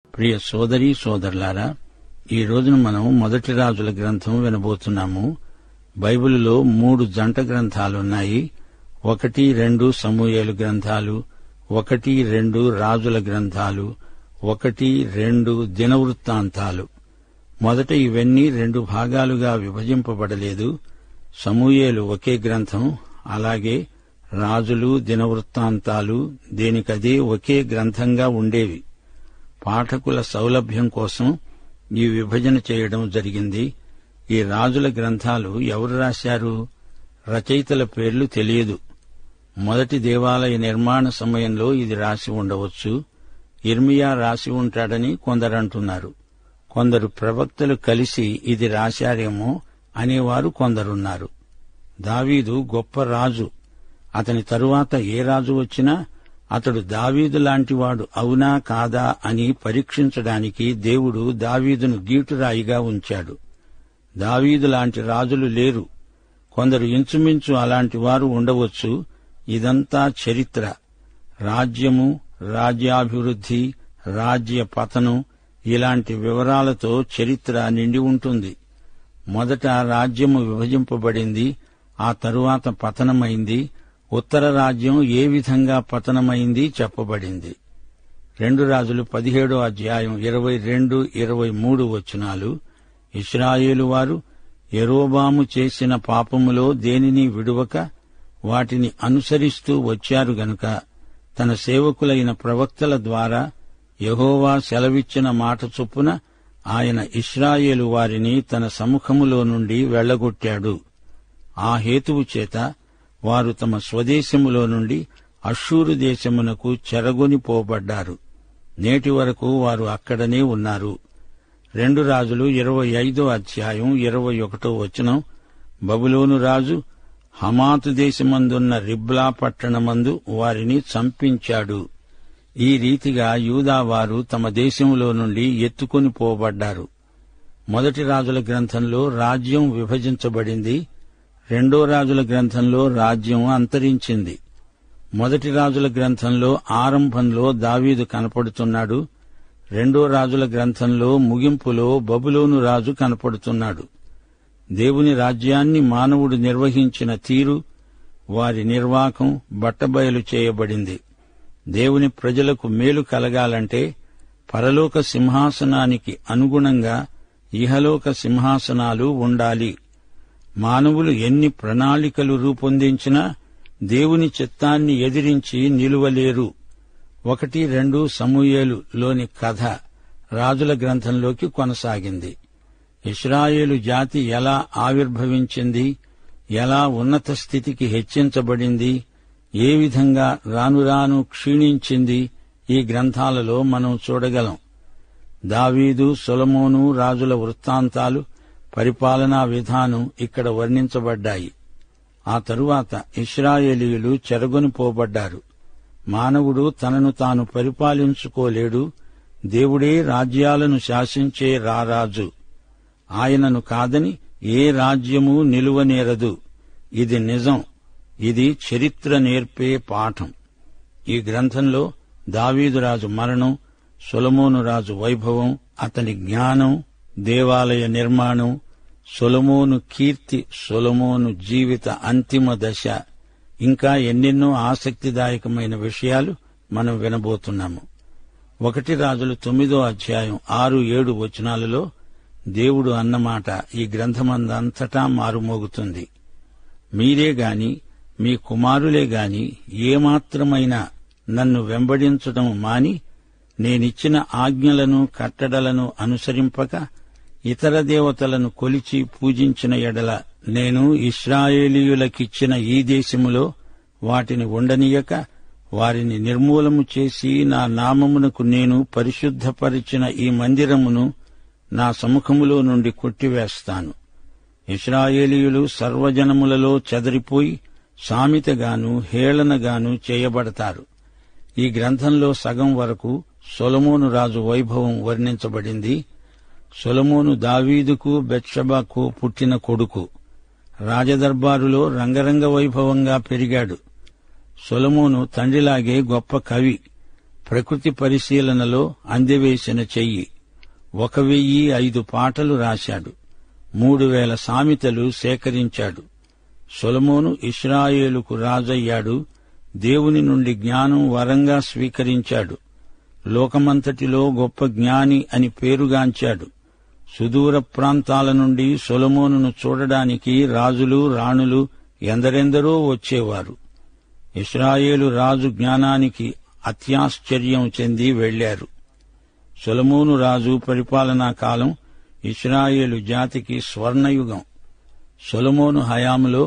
ప్రియ సోదరీ సోదరులారా, ఈ రోజున మనం మొదటి రాజుల గ్రంథం వినబోతున్నాము. బైబిలులో 3 జంట గ్రంథాలున్నాయి. 1, 2 సమూయేలు గ్రంథాలు, 1, 2 రాజుల గ్రంథాలు, 1, 2 దినవృత్తాంతాలు. మొదట ఇవన్నీ 2 భాగాలుగా విభజింపబడలేదు. సమూయేలు ఒకే గ్రంథం, అలాగే రాజులు, దినవృత్తాంతాలు దేనికదే ఒకే గ్రంథంగా ఉండేవి. పాఠకుల సౌలభ్యం కోసం ఈ విభజన చేయడం జరిగింది. ఈ రాజుల గ్రంథాలు ఎవరు రాశారు? రచయితల పేర్లు తెలియదు. మొదటి దేవాలయ నిర్మాణ సమయంలో ఇది రాసి ఉండవచ్చు. యిర్మీయా రాసి ఉంటాడని కొందరంటున్నారు. కొందరు ప్రవక్తలు కలిసి ఇది రాశారేమో అనేవారు కొందరున్నారు. దావీదు గొప్ప రాజు. అతని తరువాత ఏ రాజు వచ్చినా అతడు దావీదు లాంటివాడు అవునా కాదా అని పరీక్షించడానికి దేవుడు దావీదును గీటురాయిగా ఉంచాడు. దావీదు లాంటి రాజులు లేరు. కొందరు ఇంచుమించు అలాంటి వారు ఉండవచ్చు. ఇదంతా చరిత్ర. రాజ్యము, రాజ్యాభివృద్ధి, రాజ్య పతనం ఇలాంటి వివరాలతో చరిత్ర నిండి ఉంటుంది. మొదట రాజ్యము విభజింపబడింది, ఆ తరువాత పతనమైంది. ఉత్తర రాజ్యం ఏ విధంగా పతనమైంది చెప్పబడింది. 2 రాజులు 17వ అధ్యాయం 22, 23 వచనాలు. ఇశ్రాయేలు వారు యెరోబాము చేసిన పాపములో దేనిని విడువక వాటిని అనుసరిస్తూ వచ్చారు గనుక తన సేవకులైన ప్రవక్తల ద్వారా యెహోవా సెలవిచ్చిన మాట చొప్పున ఆయన ఇశ్రాయేలు వారిని తన సముఖములో నుండి వెళ్లగొట్టాడు. ఆ హేతువు చేత వారు తమ స్వదేశములో నుండి అష్షూరు దేశమునకు చెరగొనిపోబడ్డారు. నేటి వరకు వారు అక్కడనే ఉన్నారు. 2 రాజులు 25వ అధ్యాయం 21వ వచనం. బబులోను రాజు హమాతు దేశమందున్న రిబ్లా పట్టణమందు వారిని చంపించాడు. ఈ రీతిగా యూదావారు తమ దేశంలో నుండి ఎత్తుకొని పోబడ్డారు. మొదటి రాజుల గ్రంథంలో రాజ్యం విభజించబడింది. 2వ రాజుల గ్రంథంలో రాజ్యం అంతరించింది. మొదటి రాజుల గ్రంథంలో ఆరంభంలో దావీదు కనపడుతున్నాడు. 2వ రాజుల గ్రంథంలో ముగింపులో బబులోను రాజు కనపడుతున్నాడు. దేవుని రాజ్యాన్ని మానవుడు నిర్వహించిన తీరు, వారి నిర్వాకం బట్టబయలు చేయబడింది. దేవుని ప్రజలకు మేలు కలగాలంటే పరలోక సింహాసనానికి అనుగుణంగా ఇహలోక సింహాసనాలు ఉండాలి. మానవులు ఎన్ని ప్రణాళికలు రూపొందించినా దేవుని చిత్తాన్ని ఎదిరించి నిలువలేరు. 1, 2 సమూయేలు లోని కథ రాజుల గ్రంథంలోకి కొనసాగింది. ఇశ్రాయేలు జాతి ఎలా ఆవిర్భవించింది, ఎలా ఉన్నత స్థితికి హెచ్చించబడింది, ఏ విధంగా రానురాను క్షీణించింది ఈ గ్రంథాలలో మనం చూడగలం. దావీదు, సొలొమోను రాజుల వృత్తాంతాలు, పరిపాలనా విధానం ఇక్కడ వర్ణించబడ్డాయి. ఆ తరువాత ఇశ్రాయేలీయులు చెరగొనిపోబడ్డారు. మానవుడు తనను తాను పరిపాలించుకోలేడు. దేవుడే రాజ్యాలను శాసించే రారాజు. ఆయనను కాదని ఏ రాజ్యమూ నిలువనేరదు. ఇది నిజం. ఇది చరిత్ర నేర్పే పాఠం. ఈ గ్రంథంలో దావీదురాజు మరణం, సొలొమోను రాజు వైభవం, అతని జ్ఞానం, దేవాలయ నిర్మాణం, సొలొమోను కీర్తి, సొలొమోను జీవిత అంతిమ దశ, ఇంకా ఎన్నెన్నో ఆసక్తిదాయకమైన విషయాలు మనం వినబోతున్నాము. 1 రాజులు 9వ అధ్యాయం 6, 7 వచనాలలో దేవుడు అన్నమాట ఈ గ్రంథమందంతటా మారుమోగుతుంది. మీరే గాని మీ కుమారులే గాని ఏమాత్రమైనా నన్ను వెంబడించడం మాని నేనిచ్చిన ఆజ్ఞలను కట్టడలను అనుసరింపక ఇతర దేవతలను కొలిచి పూజించిన ఎడల నేను ఇశ్రాయేలీయులకిచ్చిన ఈ దేశములో వాటిని ఉండనీయక వారిని నిర్మూలము చేసి నా నామమునకు నేను పరిశుద్ధపరిచిన ఈ మందిరమును నా సముఖములో నుండి కొట్టివేస్తాను. ఇశ్రాయేలీయులు సర్వజనములలో చెదరిపోయి సామెతగాను హేళనగాను చేయబడతారు. ఈ గ్రంథంలో సగం వరకు సొలొమోను రాజు వైభవం వర్ణించబడింది. సొలొమోను దావీదుకు బెత్షెబకు పుట్టిన కొడుకు. రాజదర్బారులో రంగరంగ వైభవంగా పెరిగాడు. సొలొమోను తండ్రిలాగే గొప్ప కవి. ప్రకృతి పరిశీలనలో అందెవేసిన చెయ్యి. 1005 పాటలు రాశాడు. 3000 సామెతలు సేకరించాడు. సొలొమోను ఇశ్రాయేలుకు రాజయ్యాడు. దేవుని నుండి జ్ఞానం వరంగా స్వీకరించాడు. లోకమంతటిలో గొప్ప జ్ఞాని అని పేరుగాంచాడు. సుదూర ప్రాంతాల నుండి సొలొమోనును చూడడానికి రాజులు, రాణులు ఎందరెందరో వచ్చేవారు. ఇశ్రాయేలు రాజు జ్ఞానానికి అత్యాశ్చర్యం చెంది వెళ్లారు. సొలొమోను రాజు పరిపాలనా కాలం ఇశ్రాయేలు జాతికి స్వర్ణయుగం. సొలొమోను హయాంలో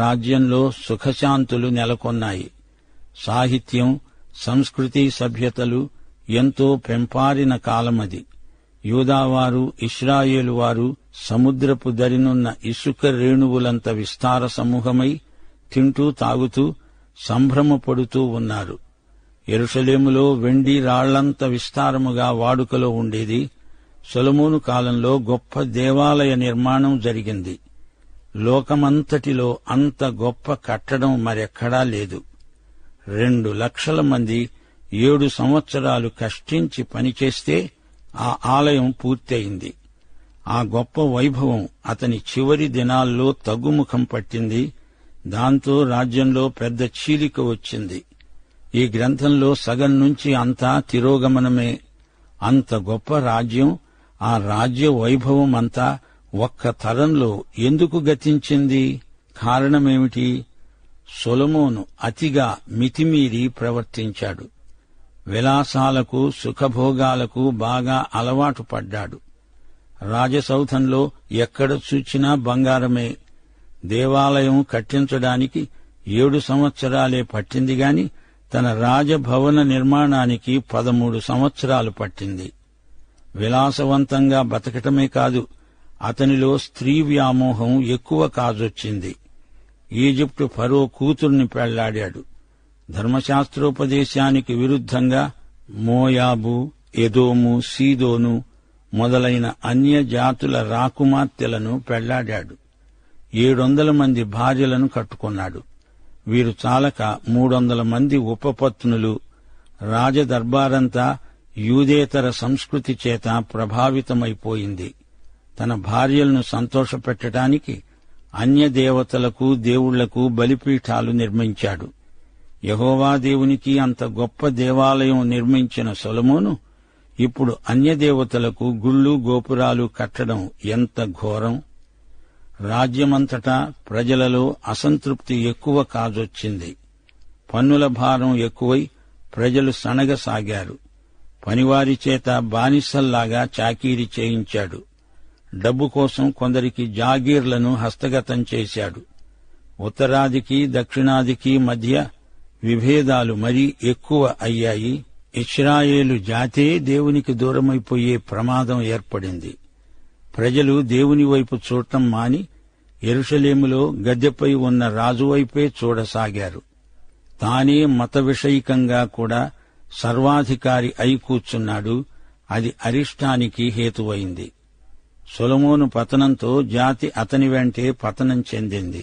రాజ్యంలో సుఖశాంతులు నెలకొన్నాయి. సాహిత్యం, సంస్కృతి, సభ్యతలు ఎంతో పెంపారిన కాలమది. యూదావారు, ఇశ్రాయేలు వారు సముద్రపు దరినున్న ఇసుక రేణువులంత విస్తార సమూహమై తింటూ తాగుతూ సంభ్రమపడుతూ ఉన్నారు. యెరూషలేములో వెండి రాళ్లంత విస్తారముగా వాడుకలో ఉండేది. సొలొమోను కాలంలో గొప్ప దేవాలయ నిర్మాణం జరిగింది. లోకమంతటిలో అంత గొప్ప కట్టడం మరెక్కడా లేదు. 2 లక్షల మంది 7 సంవత్సరాలు కష్టించి పనిచేస్తే ఆ ఆలయం పూర్తయింది. ఆ గొప్ప వైభవం అతని చివరి దినాల్లో తగ్గుముఖం పట్టింది. దాంతో రాజ్యంలో పెద్ద చీలిక వచ్చింది. ఈ గ్రంథంలో సగం నుంచి అంతా తిరోగమనమే. అంత గొప్ప రాజ్యం, ఆ రాజ్య వైభవం అంతా ఒక్క తరంలో ఎందుకు గతించింది? కారణమేమిటి? సొలొమోను అతిగా మితిమీరి ప్రవర్తించాడు. విలాసాలకు, సుఖభోగాలకు బాగా అలవాటు పడ్డాడు. రాజసౌధంలో ఎక్కడ చూచినా బంగారమే. దేవాలయం కట్టించడానికి 7 సంవత్సరాలే పట్టింది గాని తన రాజభవన నిర్మాణానికి 13 సంవత్సరాలు పట్టింది. విలాసవంతంగా బతకటమే కాదు, అతనిలో స్త్రీ వ్యామోహం ఎక్కువ కాజొచ్చింది. ఈజిప్టు ఫరో కూతుర్ని పెళ్లాడాడు. ధర్మశాస్త్రోపదేశానికి విరుద్ధంగా మోయాబు, ఎదోము, సీదోను మొదలైన అన్య జాతుల రాకుమార్తెలను పెళ్లాడాడు. 700 మంది భార్యలను కట్టుకున్నాడు. వీరు చాలక 300 మంది ఉపపత్నులు. రాజదర్బారంతా యూదేతర సంస్కృతి చేత ప్రభావితమైపోయింది. తన భార్యలను సంతోషపెట్టడానికి అన్య దేవతలకు, దేవుళ్లకు బలిపీఠాలు నిర్మించాడు. యెహోవా దేవునికి అంత గొప్ప దేవాలయం నిర్మించిన సొలొమోను ఇప్పుడు అన్య దేవతలకు గుళ్ళు, గోపురాలు కట్టడం ఎంత ఘోరం! రాజ్యమంతటా ప్రజలలో అసంతృప్తి ఎక్కువ కాజొచ్చింది. పన్నుల భారం ఎక్కువై ప్రజలు సణగసాగారు. పనివారి చేత బానిసల్లాగా చాకీరీ చేయించాడు. డబ్బు కోసం కొందరికి జాగీర్లను హస్తగతం చేశాడు. ఉత్తరాదికి, దక్షిణాదికి మధ్య విభేదాలు మరీ ఎక్కువ అయ్యాయి. ఇశ్రాయేలు జాతే దేవునికి దూరమైపోయే ప్రమాదం ఏర్పడింది. ప్రజలు దేవుని వైపు చూడటం మాని యెరూషలేములో గద్దెపై ఉన్న రాజువైపే చూడసాగారు. తానే మత విషయికంగా కూడా సర్వాధికారి అయి కూర్చున్నాడు. అది అరిష్టానికి హేతువైంది. సొలొమోను పతనంతో జాతి అతని వెంటే పతనం చెందింది.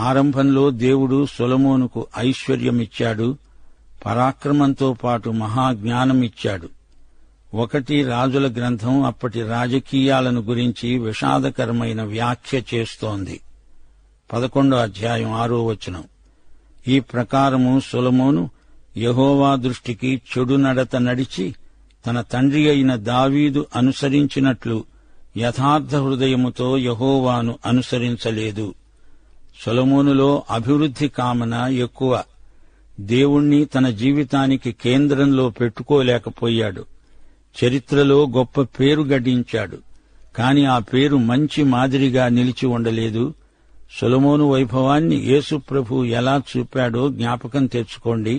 ఆరంభంలో దేవుడు సొలొమోనుకు ఐశ్వర్యమిచ్చాడు, పరాక్రమంతో పాటు మహాజ్ఞానమిచ్చాడు. 1 రాజుల గ్రంథం అప్పటి రాజకీయాలను గురించి విషాదకరమైన వ్యాఖ్య చేస్తోంది. 11వ అధ్యాయం 6వ వచనం. ఈ ప్రకారము సొలొమోను యెహోవా దృష్టికి చెడు నడత నడిచి తన తండ్రి అయిన దావీదు అనుసరించినట్లు యథార్థ హృదయముతో యెహోవాను అనుసరించలేదు. సొలొమోనులో అభివృద్ధి కామన ఎక్కువ. దేవుణ్ణి తన జీవితానికి కేంద్రంలో పెట్టుకోలేకపోయాడు. చరిత్రలో గొప్ప పేరు గడించాడు. కాని ఆ పేరు మంచి మాదిరిగా నిలిచి ఉండలేదు. సొలొమోను వైభవాన్ని యేసు ప్రభు ఎలా చూపాడో జ్ఞాపకం తెచ్చుకోండి.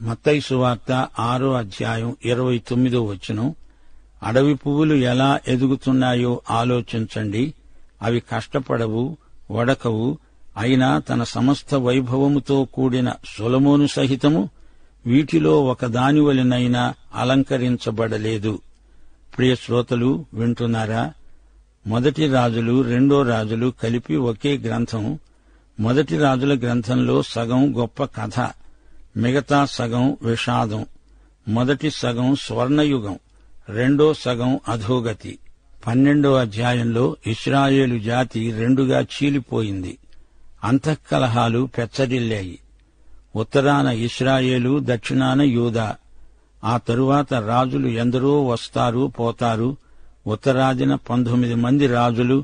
మత్తయి సువార్త 6వ అధ్యాయం 29వ వచనం. అడవి పువ్వులు ఎలా ఎదుగుతున్నాయో ఆలోచించండి. అవి కష్టపడవు, వడకవు. అయినా తన సమస్త వైభవముతో కూడిన సొలొమోను సహితము వీటిలో ఒకదాని వలెనైనా అలంకరించబడలేదు. ప్రియ శ్రోతలు వింటున్నారా? 1 రాజులు, 2 రాజులు కలిపి ఒకే గ్రంథం. 1 రాజుల గ్రంథంలో సగం గొప్ప కథ, మిగతా సగం విషాదం. మొదటి సగం స్వర్ణయుగం, రెండో సగం అధోగతి. 12వ అధ్యాయంలో ఇశ్రాయేలు జాతి రెండుగా చీలిపోయింది. అంతఃకలహాలు పెచ్చరిల్లాయి. ఉత్తరాన ఇశ్రాయేలు, దక్షిణాన యూదా. ఆ తరువాత రాజులు ఎందరో వస్తారు పోతారు. ఉత్తరాదిన 19 మంది రాజులు,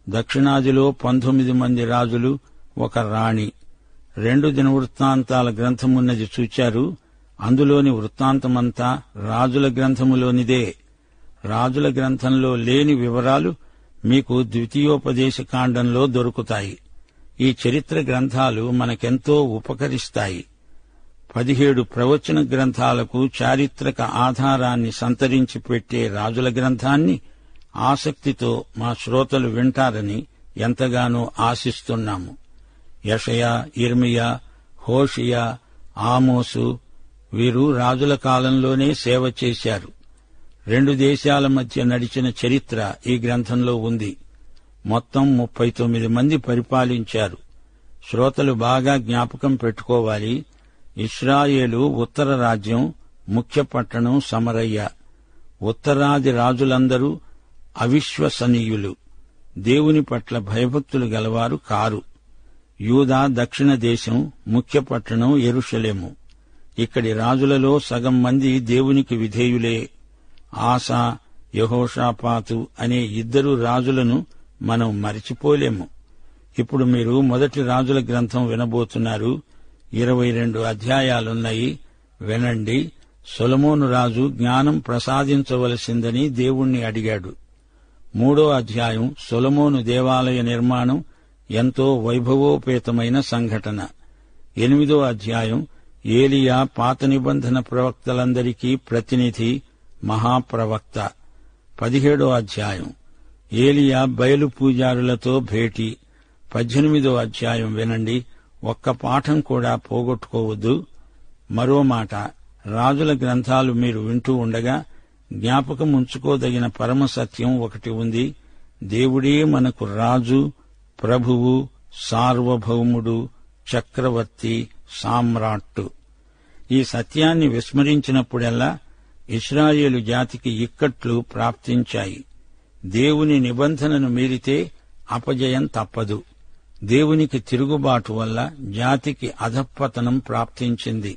దక్షిణాదిలో 19 మంది రాజులు, ఒక రాణి. 2 దినవృత్తాంతాల గ్రంథమున్నది చూచారు. అందులోని వృత్తాంతమంతా రాజుల గ్రంథములోనిదే. రాజుల గ్రంథంలో లేని వివరాలు మీకు ద్వితీయోపదేశకాండంలో దొరుకుతాయి. ఈ చరిత్ర గ్రంథాలు మనకెంతో ఉపకరిస్తాయి. 17 ప్రవచన గ్రంథాలకు చారిత్రక ఆధారాన్ని సంతరించి పెట్టే రాజుల గ్రంథాన్ని ఆసక్తితో మా శ్రోతలు వింటారని ఎంతగానో ఆశిస్తున్నాము. యెషయా, యిర్మీయా, హోషియా, ఆమోసు వీరు రాజుల కాలంలోనే సేవ చేశారు. 2 దేశాల మధ్య నడిచిన చరిత్ర ఈ గ్రంథంలో ఉంది. మొత్తం 39 మంది పరిపాలించారు. శ్రోతలు బాగా జ్ఞాపకం పెట్టుకోవాలి. ఇశ్రాయేలు ఉత్తర రాజ్యం, ముఖ్య పట్టణం సమరయ్య. ఉత్తరాది రాజులందరూ అవిశ్వసనీయులు, దేవుని పట్ల భయభక్తులు గలవారు కారు. యూదా దక్షిణ దేశం, ముఖ్య పట్టణం యెరూషలేము. ఇక్కడి రాజులలో సగం మంది దేవునికి విధేయులే. ఆసా, యెహోషాపాతు అనే 2 రాజులను మనం మరిచిపోలేము. ఇప్పుడు మీరు మొదటి రాజుల గ్రంథం వినబోతున్నారు. 22 అధ్యాయాలున్నాయి. వినండి. సొలొమోను రాజు జ్ఞానం ప్రసాదించవలసిందని దేవుణ్ణి అడిగాడు. 3వ అధ్యాయం సొలొమోను దేవాలయ నిర్మాణం ఎంతో వైభవోపేతమైన సంఘటన. 8వ అధ్యాయం ఏలియా పాత నిబంధన ప్రవక్తలందరికీ ప్రతినిధి, మహాప్రవక్త. 17వ అధ్యాయం ఏలియా బయలు పూజారులతో భేటీ. 18వ అధ్యాయం వినండి. ఒక్క పాఠం కూడా పోగొట్టుకోవద్దు. మరో మాట, రాజుల గ్రంథాలు మీరు వింటూ ఉండగా జ్ఞాపకం ఉంచుకోదగిన పరమసత్యం ఒకటి ఉంది. దేవుడే మనకు రాజు, ప్రభువు, సార్వభౌముడు, చక్రవర్తి, సామ్రాట్టు. ఈ సత్యాన్ని విస్మరించినప్పుడెల్లా ఇశ్రాయేలు జాతికి ఇక్కట్లు ప్రాప్తించాయి. దేవుని నిబంధనను మీరితే అపజయం తప్పదు. దేవునికి తిరుగుబాటు వల్ల జాతికి అధఃపతనం ప్రాప్తించింది.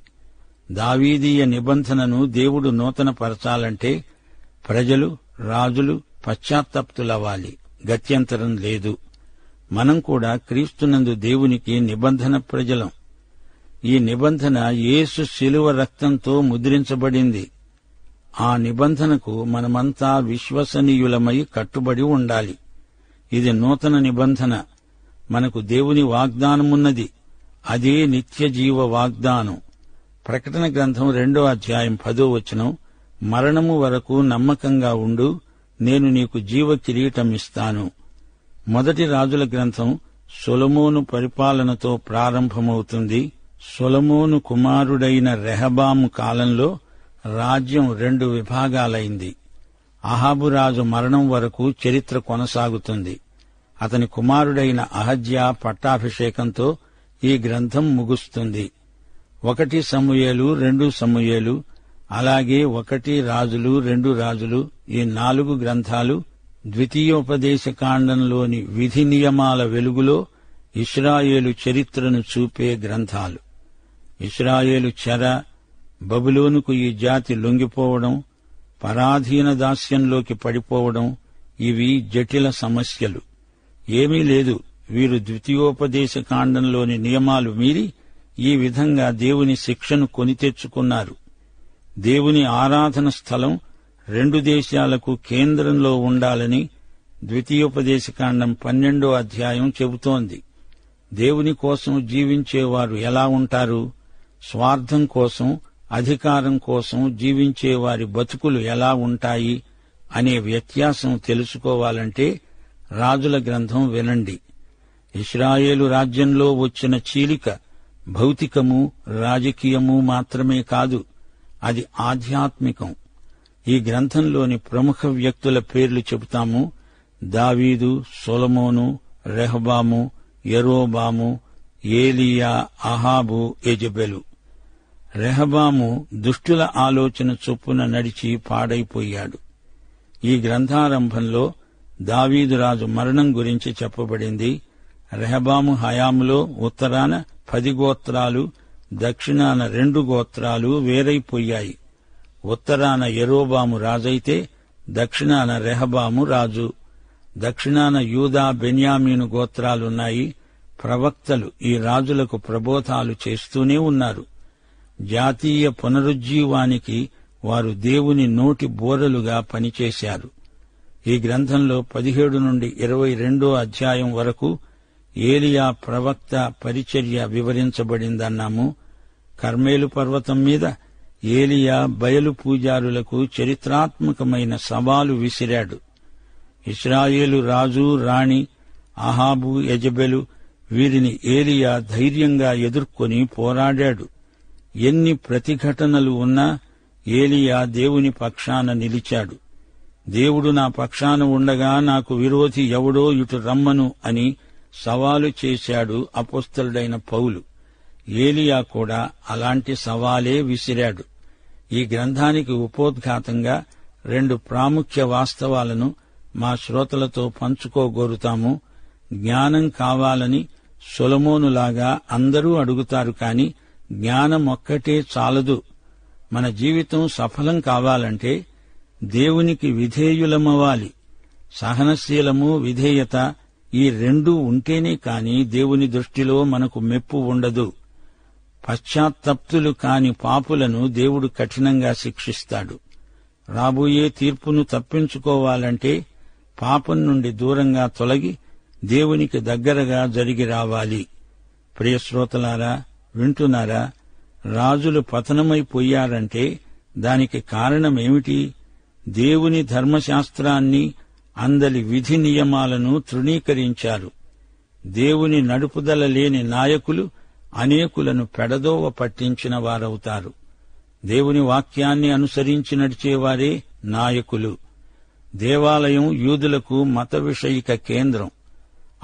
దావీదీయ నిబంధనను దేవుడు నూతనపరచాలంటే ప్రజలు, రాజులు పశ్చాత్తప్తులవ్వాలి. గత్యంతరం లేదు. మనం కూడా క్రీస్తునందు దేవునికి నిబంధన ప్రజలం. ఈ నిబంధన యేసు శిలువ రక్తంతో ముద్రించబడింది. ఆ నిబంధనకు మనమంతా విశ్వసనీయులమై కట్టుబడి ఉండాలి. ఇది నూతన నిబంధన. మనకు దేవుని వాగ్దానమున్నది. అదే నిత్యజీవ వాగ్దానం. ప్రకటన గ్రంథం 2వ అధ్యాయం 10వ వచనం, మరణము వరకు నమ్మకంగా ఉండు, నేను నీకు జీవ కిరీటమిస్తాను. మొదటి రాజుల గ్రంథం సొలొమోను పరిపాలనతో ప్రారంభమవుతుంది. సొలొమోను కుమారుడైన రెహబాము కాలంలో రాజ్యం 2 విభాగాలైంది. అహాబురాజు మరణం వరకు చరిత్ర కొనసాగుతుంది. అతని కుమారుడైన అహజ్యా పట్టాభిషేకంతో ఈ గ్రంథం ముగుస్తుంది. 1 సమూయేలు, 2 సమూయేలు, అలాగే 1 రాజులు, 2 రాజులు, ఈ 4 గ్రంథాలు ద్వితీయోపదేశకాండంలోని విధి నియమాల వెలుగులో ఇశ్రాయేలు చరిత్రను చూపే గ్రంథాలు. ఇశ్రాయేలు చెర, బబులోనుకు ఈ జాతి లొంగిపోవడం, పరాధీన దాస్యంలోకి పడిపోవడం, ఇవి జటిల సమస్యలు. ఏమీ లేదు. వీరు ద్వితీయోపదేశకాండంలోని నియమాలు మీరి ఈ విధంగా దేవుని శిక్షను కొని తెచ్చుకున్నారు. దేవుని ఆరాధన స్థలం 2 దేశాలకు కేంద్రంలో ఉండాలని ద్వితీయోపదేశకాండం 12వ అధ్యాయం చెబుతోంది. దేవుని కోసం జీవించేవారు ఎలా ఉంటారు? స్వార్థం కోసం, అధికారం కోసం జీవించేవారి బతుకులు ఎలా ఉంటాయి అనే వ్యత్యాసం తెలుసుకోవాలంటే రాజుల గ్రంథం వినండి. ఇశ్రాయేలు రాజ్యంలో వచ్చిన చీలిక భౌతికము, రాజకీయము మాత్రమే కాదు, అది ఆధ్యాత్మికం. ఈ గ్రంథంలోని ప్రముఖ వ్యక్తుల పేర్లు చెబుతాము. దావీదు, సొలొమోను, రెహబాము, యెరోబాము, ఏలీయా, అహాబు, యెజెబెలు. రెహబాము దుష్టుల ఆలోచన చొప్పున నడిచి పాడైపోయాడు. ఈ గ్రంథారంభంలో దావీదు రాజు మరణం గురించి చెప్పబడింది. రెహబాము హయాములో ఉత్తరాన 10 గోత్రాలు, దక్షిణాన 2 గోత్రాలు వేరైపోయాయి. ఉత్తరాన యెరోబాము రాజైతే దక్షిణాన రెహబాము రాజు. దక్షిణాన యూదా, బెన్యామీను గోత్రాలున్నాయి. ప్రవక్తలు ఈ రాజులకు ప్రబోధాలు చేస్తూనే ఉన్నారు. జాతీయ పునరుజ్జీవానికి వారు దేవుని నోటి బోరలుగా పనిచేశారు. ఈ గ్రంథంలో 17 నుండి 22 అధ్యాయం వరకు ఏలియా ప్రవక్త పరిచర్య వివరించబడిందన్నాము. కర్మేలు పర్వతం మీద ఏలియా బయలు పూజారులకు చరిత్రాత్మకమైన సవాలు విసిరాడు. ఇశ్రాయేలు రాజు, రాణి అహాబు, యెజెబెలు వీరిని ఏలియా ధైర్యంగా ఎదుర్కొని పోరాడాడు. ఎన్ని ప్రతిఘటనలు ఉన్నా ఏలియా దేవుని పక్షాన నిలిచాడు. దేవుడు నా పక్షాన ఉండగా నాకు విరోధి ఎవడో ఇటు రమ్మను అని సవాలు చేశాడు అపోస్తలుడైన పౌలు. ఏలియా కూడా అలాంటి సవాలే విసిరాడు. ఈ గ్రంథానికి ఉపోద్ఘాతంగా 2 ప్రాముఖ్య వాస్తవాలను మా శ్రోతలతో పంచుకోగోరుతాము. జ్ఞానం కావాలని సొలొమోనులాగా అందరూ అడుగుతారు, కాని జ్ఞానమొక్కటే చాలదు. మన జీవితం సఫలం కావాలంటే దేవునికి విధేయులమవ్వాలి. సహనశీలము, విధేయత ఈ 2 ఉంటేనే కాని దేవుని దృష్టిలో మనకు మెప్పు ఉండదు. పశ్చాత్తప్తులు కాని పాపులను దేవుడు కఠినంగా శిక్షిస్తాడు. రాబోయే తీర్పును తప్పించుకోవాలంటే పాపం నుండి దూరంగా తొలగి దేవునికి దగ్గరగా జరిగి రావాలి. ప్రియశ్రోతలారా, వింటున్నారా? రాజులు పతనమైపోయారంటే దానికి కారణమేమిటి? దేవుని ధర్మశాస్త్రాన్ని, అందలి విధి నియమాలను తృణీకరించారు. దేవుని నడుపుదల లేని నాయకులు అనేకులను పెడదోవ పట్టించిన వారవుతారు. దేవుని వాక్యాన్ని అనుసరించి నడిచేవారే నాయకులు. దేవాలయం యూదులకు మత విషయిక కేంద్రం.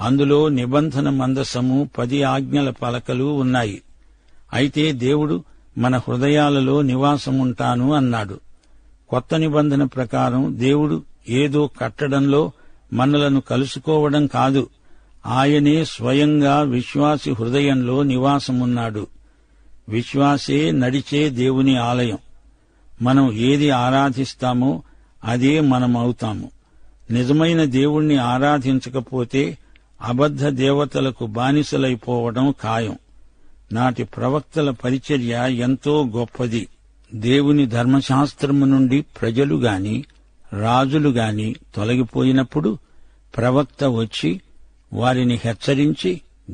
అందులో నిబంధన మందసము, 10 ఆజ్ఞల పలకలు ఉన్నాయి. అయితే దేవుడు మన హృదయాలలో నివాసముంటాను అన్నాడు. కొత్త నిబంధన ప్రకారం దేవుడు ఏదో కట్టడంలో మనలను కలుసుకోవడం కాదు, ఆయనే స్వయంగా విశ్వాసి హృదయంలో నివాసమున్నాడు. విశ్వాసే నడిచే దేవుని ఆలయం. మనం ఏది ఆరాధిస్తామో అదే మనమవుతాము. నిజమైన దేవుణ్ణి ఆరాధించకపోతే అబద్ధ దేవతలకు బానిసలైపోవడం ఖాయం. నాటి ప్రవక్తల పరిచర్య ఎంతో గొప్పది. దేవుని ధర్మశాస్త్రము నుండి ప్రజలు గాని రాజులు గాని తొలగిపోయినప్పుడు ప్రవక్త వచ్చి వారిని హెచ్చరించి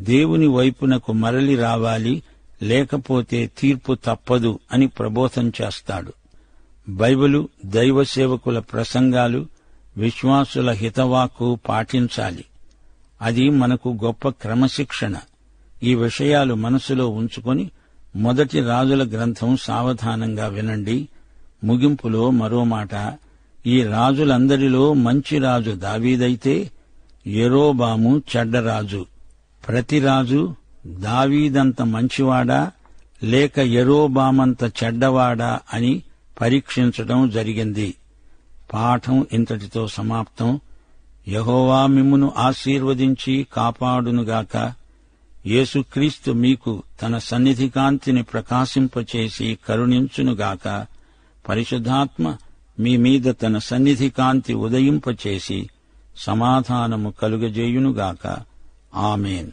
దేవుని వైపునకు మరలి రావాలి, లేకపోతే తీర్పు తప్పదు అని ప్రబోధం చేస్తాడు. బైబిలు, దైవ సేవకుల ప్రసంగాలు, విశ్వాసుల హితవాక్కు పాటించాలి. అది మనకు గొప్ప క్రమశిక్షణ. ఈ విషయాలు మనసులో ఉంచుకొని 1 రాజుల గ్రంథం సావధానంగా వినండి. ముగింపులో మరో మాట. ఈ రాజులందరిలో మంచి రాజు దావీదైతే యెరోబాము చెడ్డరాజు. ప్రతి రాజు దావీదంత మంచివాడా లేక యెరోబామంత చెడ్డవాడా అని పరీక్షించడం జరిగింది. పాఠం ఇంతటితో సమాప్తం. యెహోవా మిమ్మును ఆశీర్వదించి కాపాడునుగాక. యేసుక్రీస్తు మీకు తన సన్నిధి కాంతిని ప్రకాశింపచేసి కరుణించునుగాక. పరిశుద్ధాత్మ మీ మీద తన సన్నిధి కాంతి ఉదయింపచేసి సమాధానము కలుగజేయునుగాక. ఆమేన్.